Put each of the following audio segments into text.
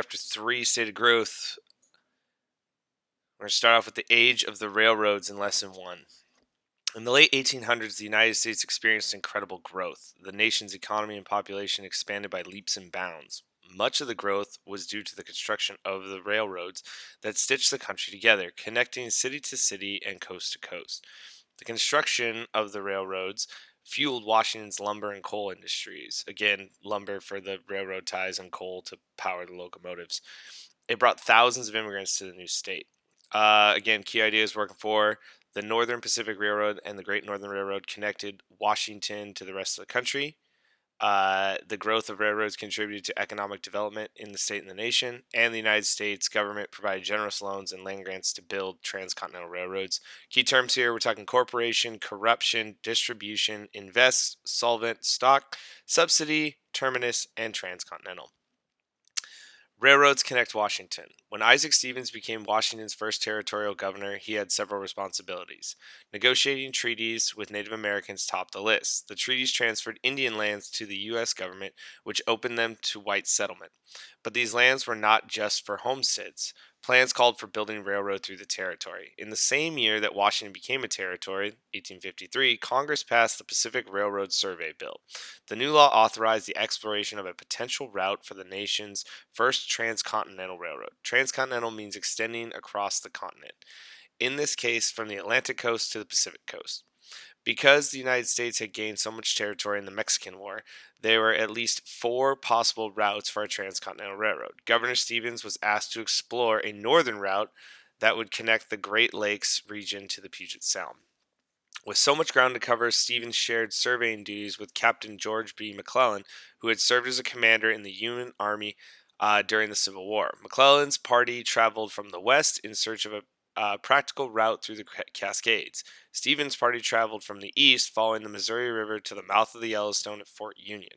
Chapter 3, State of Growth. We're going to start off with the age of the railroads in Lesson 1. In the late 1800s, the United States experienced incredible growth. The nation's economy and population expanded by leaps and bounds. Much of the growth was due to the construction of the railroads that stitched the country together, connecting city to city and coast to coast. The construction of the railroads fueled Washington's lumber and coal industries. Again, lumber for the railroad ties and coal to power the locomotives. It brought thousands of immigrants to the new state. Again, key ideas working for the Northern Pacific Railroad and the Great Northern Railroad connected Washington to the rest of the country. The growth of railroads contributed to economic development in the state and the nation, and the United States government provided generous loans and land grants to build transcontinental railroads. Key terms here, we're talking corporation, corruption, distribution, invest, solvent, stock, subsidy, terminus, and transcontinental. Railroads connect Washington. When Isaac Stevens became Washington's first territorial governor, he had several responsibilities. Negotiating treaties with Native Americans topped the list. The treaties transferred Indian lands to the U.S. government, which opened them to white settlement. But these lands were not just for homesteads. Plans called for building a railroad through the territory. In the same year that Washington became a territory, 1853, Congress passed the Pacific Railroad Survey Bill. The new law authorized the exploration of a potential route for the nation's first transcontinental railroad. Transcontinental means extending across the continent. In this case, from the Atlantic coast to the Pacific coast. Because the United States had gained so much territory in the Mexican War, there were at least 4 possible routes for a transcontinental railroad. Governor Stevens was asked to explore a northern route that would connect the Great Lakes region to the Puget Sound. With so much ground to cover, Stevens shared surveying duties with Captain George B. McClellan, who had served as a commander in the Union Army during the Civil War. McClellan's party traveled from the west in search of a practical route through the Cascades. Stevens' party traveled from the east, following the Missouri River to the mouth of the Yellowstone at Fort Union.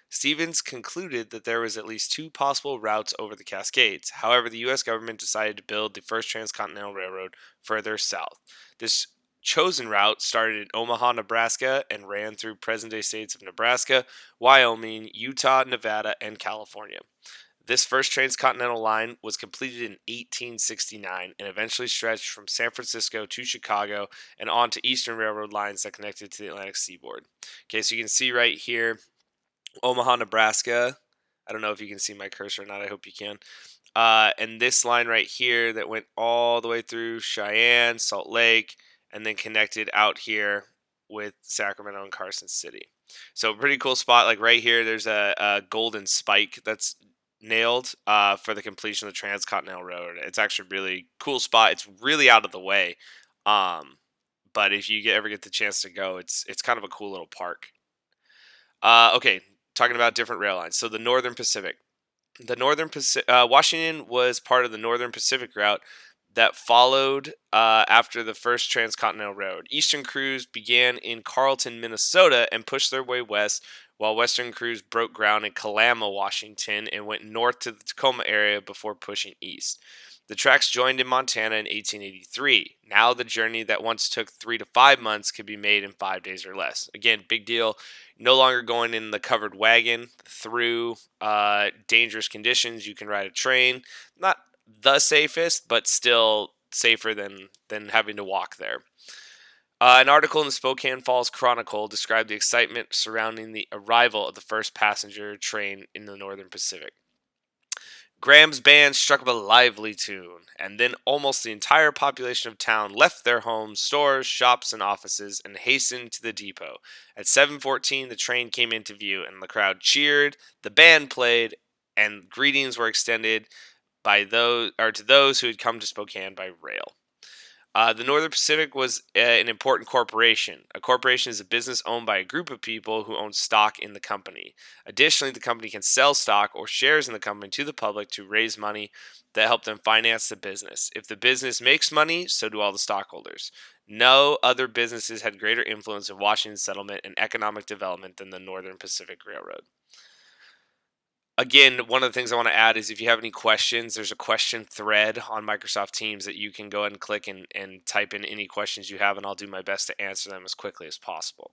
Stevens concluded that there was at least 2 possible routes over the Cascades. However, the U.S. government decided to build the first transcontinental railroad further south. This chosen route started in Omaha, Nebraska, and ran through present-day states of Nebraska, Wyoming, Utah, Nevada, and California. This first transcontinental line was completed in 1869 and eventually stretched from San Francisco to Chicago and on to Eastern Railroad lines that connected to the Atlantic seaboard. Okay, so you can see right here, Omaha, Nebraska. I don't know if you can see my cursor or not. I hope you can. And this line right here that went all the way through Cheyenne, Salt Lake, and then connected out here with Sacramento and Carson City. So pretty cool spot. Like right here, there's a golden spike that's nailed for the completion of the Transcontinental Road. It's actually a really cool spot. It's really out of the way. But if you ever get the chance to go, it's kind of a cool little park. Okay, talking about different rail lines. So the Northern Pacific. Washington was part of the Northern Pacific route that followed after the first transcontinental railroad. Eastern crews began in Carlton, Minnesota, and pushed their way west, while Western crews broke ground in Kalama, Washington, and went north to the Tacoma area before pushing east. The tracks joined in Montana in 1883. Now the journey that once took 3 to 5 months could be made in 5 days or less. Again, big deal. No longer going in the covered wagon through dangerous conditions. You can ride a train. Not the safest, but still safer than having to walk there. An article in the Spokane Falls Chronicle described the excitement surrounding the arrival of the first passenger train in the Northern Pacific. Graham's band struck up a lively tune, and then almost the entire population of town left their homes, stores, shops, and offices and hastened to the depot. At 7:14, the train came into view, and the crowd cheered, the band played, and greetings were extended to those who had come to Spokane by rail. The Northern Pacific was an important corporation. A corporation is a business owned by a group of people who own stock in the company. Additionally, the company can sell stock or shares in the company to the public to raise money that help them finance the business. If the business makes money, so do all the stockholders. No other businesses had greater influence in Washington's settlement and economic development than the Northern Pacific Railroad. Again, one of the things I want to add is if you have any questions, there's a question thread on Microsoft Teams that you can go ahead and click and type in any questions you have, and I'll do my best to answer them as quickly as possible.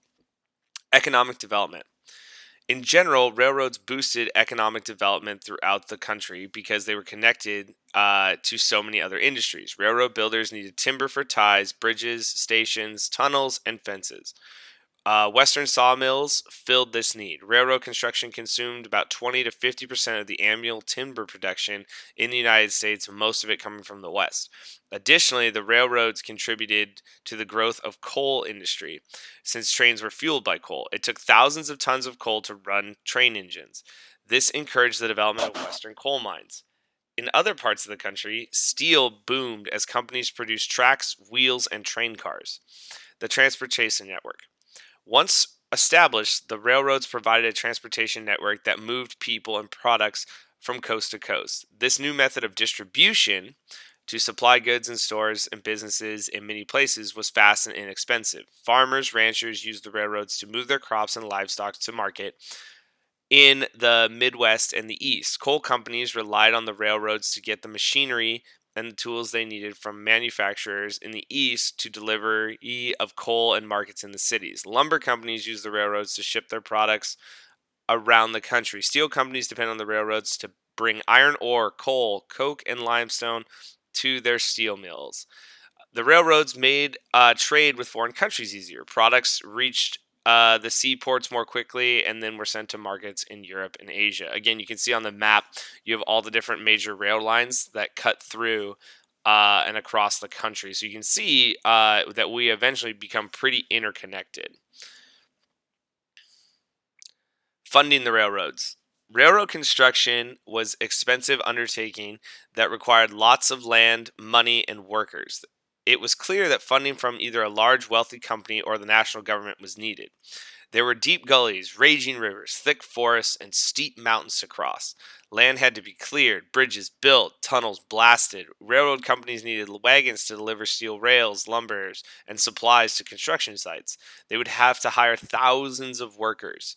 Economic development. In general, railroads boosted economic development throughout the country because they were connected to so many other industries. Railroad builders needed timber for ties, bridges, stations, tunnels, and fences. Western sawmills filled this need. Railroad construction consumed about 20 to 50% of the annual timber production in the United States, most of it coming from the West. Additionally, the railroads contributed to the growth of coal industry since trains were fueled by coal. It took thousands of tons of coal to run train engines. This encouraged the development of Western coal mines. In other parts of the country, steel boomed as companies produced tracks, wheels, and train cars. The transportation network. Once established, the railroads provided a transportation network that moved people and products from coast to coast. This new method of distribution to supply goods in stores and businesses in many places was fast and inexpensive. Farmers, ranchers used the railroads to move their crops and livestock to market in the Midwest and the East. Coal companies relied on the railroads to get the machinery and the tools they needed from manufacturers in the East to delivery of coal and markets in the cities. Lumber companies used the railroads to ship their products around the country. Steel companies depend on the railroads to bring iron ore, coal, coke, and limestone to their steel mills. The railroads made trade with foreign countries easier. Products reached the seaports more quickly and then were sent to markets in Europe and Asia. Again, you can see on the map, you have all the different major rail lines that cut through and across the country. So you can see that we eventually become pretty interconnected. Funding the railroads. Railroad construction was expensive undertaking that required lots of land, money, and workers. It was clear that funding from either a large wealthy company or the national government was needed. There were deep gullies, raging rivers, thick forests, and steep mountains to cross. Land had to be cleared, bridges built, tunnels blasted. Railroad companies needed wagons to deliver steel rails, lumber, and supplies to construction sites. They would have to hire thousands of workers.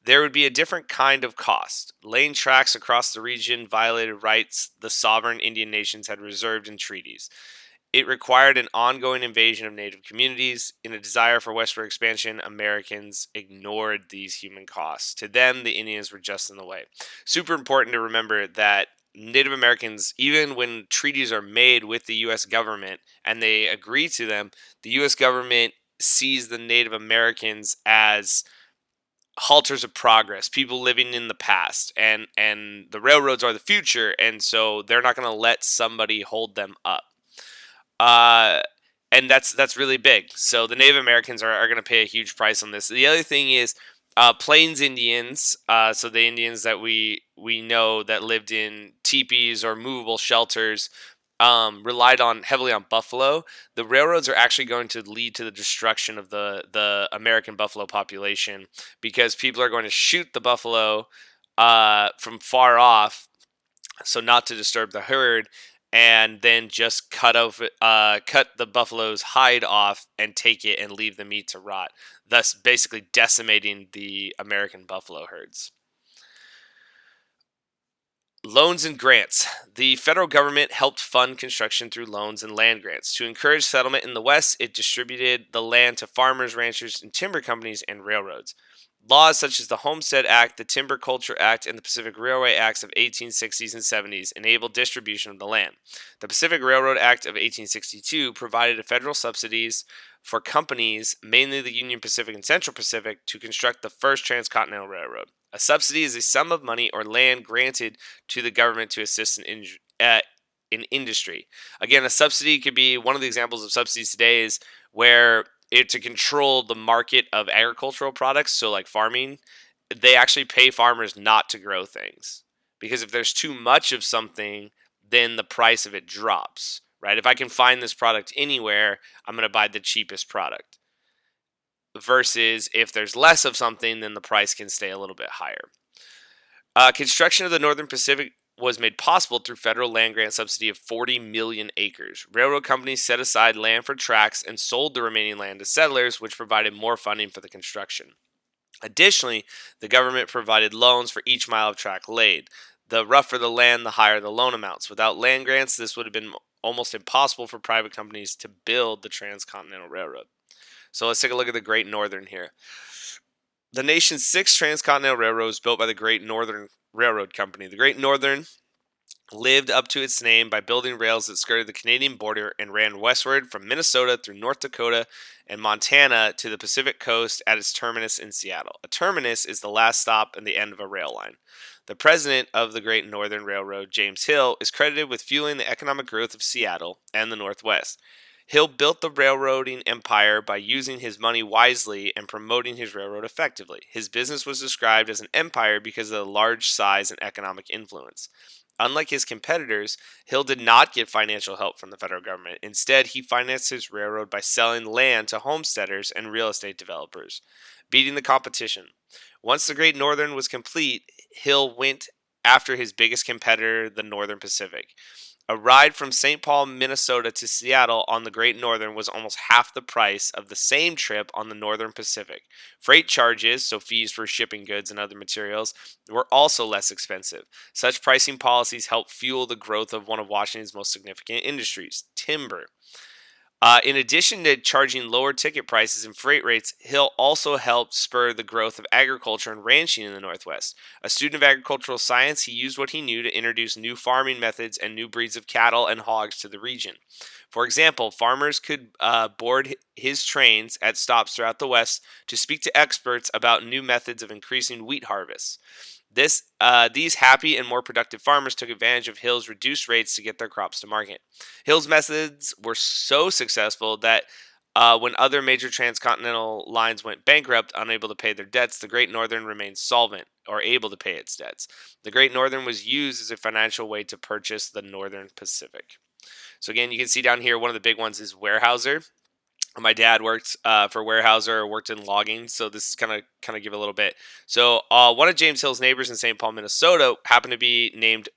There would be a different kind of cost. Laying tracks across the region violated rights the sovereign Indian nations had reserved in treaties. It required an ongoing invasion of native communities. In a desire for westward expansion, Americans ignored these human costs. To them, the Indians were just in the way. Super important to remember that Native Americans, even when treaties are made with the U.S. government and they agree to them, the U.S. government sees the Native Americans as halters of progress, people living in the past, and the railroads are the future, and so they're not going to let somebody hold them up. Uh, and that's really big. So the Native Americans are going to pay a huge price on this. The other thing is Plains Indians. So the Indians that we know that lived in teepees or movable shelters. Relied on heavily on buffalo. The railroads are actually going to lead to the destruction of the American buffalo population because people are going to shoot the buffalo from far off, so not to disturb the herd, and then just cut the buffalo's hide off and take it and leave the meat to rot, thus basically decimating the American buffalo herds. Loans and grants. The federal government helped fund construction through loans and land grants. To encourage settlement in the West, it distributed the land to farmers, ranchers, and timber companies and railroads. Laws such as the Homestead Act, the Timber Culture Act, and the Pacific Railway Acts of 1860s and 70s enabled distribution of the land. The Pacific Railroad Act of 1862 provided federal subsidies for companies, mainly the Union Pacific and Central Pacific, to construct the first transcontinental railroad. A subsidy is a sum of money or land granted to the government to assist in industry. Again, a subsidy could be one of the examples of subsidies today is where it to control the market of agricultural products. So, like farming, they actually pay farmers not to grow things because if there's too much of something, then the price of it drops. Right? If I can find this product anywhere, I'm going to buy the cheapest product. Versus if there's less of something, then the price can stay a little bit higher. Construction of the Northern Pacific was made possible through federal land grant subsidy of 40 million acres. Railroad companies set aside land for tracks and sold the remaining land to settlers, which provided more funding for the construction. Additionally, the government provided loans for each mile of track laid. The rougher the land, the higher the loan amounts. Without land grants, this would have been almost impossible for private companies to build the Transcontinental Railroad. So let's take a look at the Great Northern here. The nation's sixth transcontinental railroad was built by the Great Northern Railroad Company. The Great Northern lived up to its name by building rails that skirted the Canadian border and ran westward from Minnesota through North Dakota and Montana to the Pacific coast at its terminus in Seattle. A terminus is the last stop and the end of a rail line. The president of the Great Northern Railroad, James Hill, is credited with fueling the economic growth of Seattle and the Northwest. Hill built the railroading empire by using his money wisely and promoting his railroad effectively. His business was described as an empire because of the large size and economic influence. Unlike his competitors, Hill did not get financial help from the federal government. Instead, he financed his railroad by selling land to homesteaders and real estate developers, beating the competition. Once the Great Northern was complete, Hill went after his biggest competitor, the Northern Pacific. A ride from St. Paul, Minnesota to Seattle on the Great Northern was almost half the price of the same trip on the Northern Pacific. Freight charges, so fees for shipping goods and other materials, were also less expensive. Such pricing policies helped fuel the growth of one of Washington's most significant industries, timber. In addition to charging lower ticket prices and freight rates, Hill also helped spur the growth of agriculture and ranching in the Northwest. A student of agricultural science, he used what he knew to introduce new farming methods and new breeds of cattle and hogs to the region. For example, farmers could board his trains at stops throughout the West to speak to experts about new methods of increasing wheat harvests. These happy and more productive farmers took advantage of Hill's reduced rates to get their crops to market. Hill's methods were so successful that when other major transcontinental lines went bankrupt, unable to pay their debts, the Great Northern remained solvent or able to pay its debts. The Great Northern was used as a financial way to purchase the Northern Pacific. So again, you can see down here, one of the big ones is Weyerhaeuser. My dad worked for Weyerhaeuser, or worked in logging, so this is kind of give a little bit. So one of James Hill's neighbors in St. Paul, Minnesota, happened to be named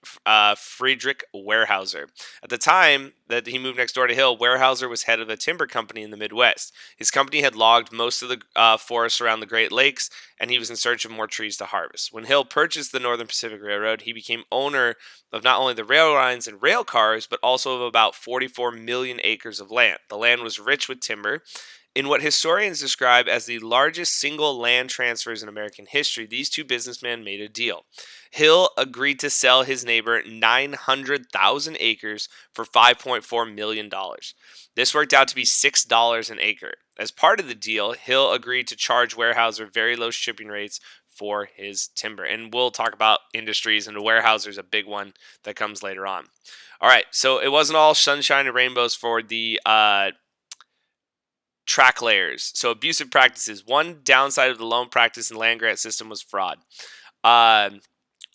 Friedrich Weyerhaeuser. At the time that he moved next door to Hill, Weyerhaeuser was head of a timber company in the Midwest. His company had logged most of the forests around the Great Lakes, and he was in search of more trees to harvest. When Hill purchased the Northern Pacific Railroad, he became owner of not only the rail lines and rail cars, but also of about 44 million acres of land. The land was rich with timber. In what historians describe as the largest single land transfers in American history, these two businessmen made a deal. Hill agreed to sell his neighbor 900,000 acres for $5.4 million. This worked out to be $6 an acre. As part of the deal, Hill agreed to charge Weyerhaeuser very low shipping rates for his timber. And we'll talk about industries, and Weyerhaeuser is a big one that comes later on. All right, so it wasn't all sunshine and rainbows for the track layers. So abusive practices. One downside of the loan practice and land grant system was fraud.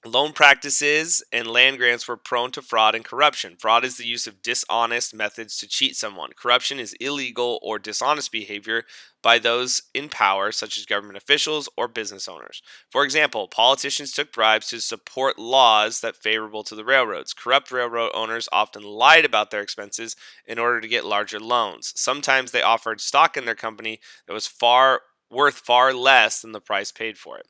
Loan practices and land grants were prone to fraud and corruption. Fraud is the use of dishonest methods to cheat someone. Corruption is illegal or dishonest behavior by those in power, such as government officials or business owners. For example, politicians took bribes to support laws that favorable to the railroads. Corrupt railroad owners often lied about their expenses in order to get larger loans. Sometimes they offered stock in their company that was worth far less than the price paid for it.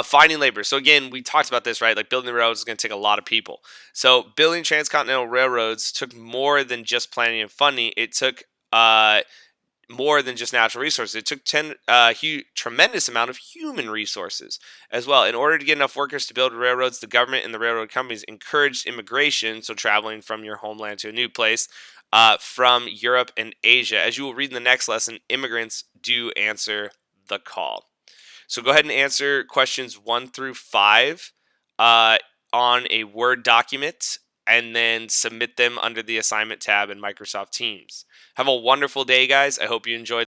Finding labor. So again, we talked about this, right? Like building the railroads is going to take a lot of people. So building transcontinental railroads took more than just planning and funding. It took more than just natural resources. It took tremendous amount of human resources as well. In order to get enough workers to build railroads, the government and the railroad companies encouraged immigration, so traveling from your homeland to a new place, from Europe and Asia. As you will read in the next lesson, immigrants do answer the call. So go ahead and answer questions 1 through 5 on a Word document, and then submit them under the assignment tab in Microsoft Teams. Have a wonderful day, guys. I hope you enjoyed